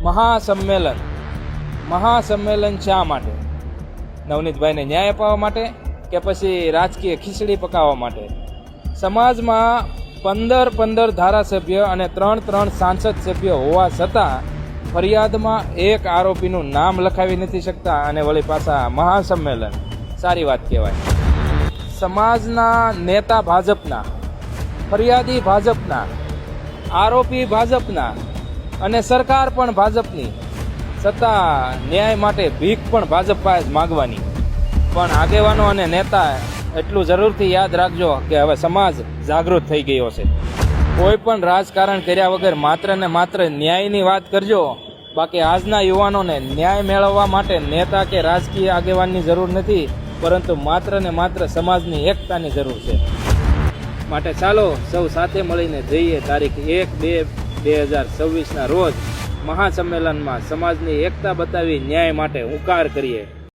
મહાસંમેલન શા માટે? નવનીતભાઈને ન્યાય અપાવવા માટે કે પછી રાજકીય ખીચડી પકાવવા માટે? સમાજમાં 15 ધારાસભ્ય અને 3 સાંસદ સભ્ય હોવા છતાં ફરિયાદમાં એક આરોપીનું નામ લખાવી નથી શકતા અને વળી પાછા મહાસંમેલન. સારી વાત કહેવાય. સમાજના નેતા ભાજપના, ફરિયાદી ભાજપના, આરોપી ભાજપના અને સરકાર પણ ભાજપની, છતાં ન્યાય માટે ભીખ પણ ભાજપ પાસે માગવાની. પણ આગેવાનો અને નેતા એટલું જરૂરથી યાદ રાખજો કે હવે સમાજ જાગૃત થઈ ગયો છે. કોઈ પણ રાજકારણ કર્યા વગર માત્ર ને માત્ર ન્યાયની વાત કરજો. બાકી આજના યુવાનોને ન્યાય મેળવવા માટે નેતા કે રાજકીય આગેવાનની જરૂર નથી, પરંતુ માત્ર ને માત્ર સમાજની એકતાની જરૂર છે. માટે ચાલો સૌ સાથે મળીને જઈએ તારીખ 1/2/2026ના રોજ મહાસંમેલનમાં સમાજની એકતા બતાવી ન્યાય માટે હુંકાર કરીએ.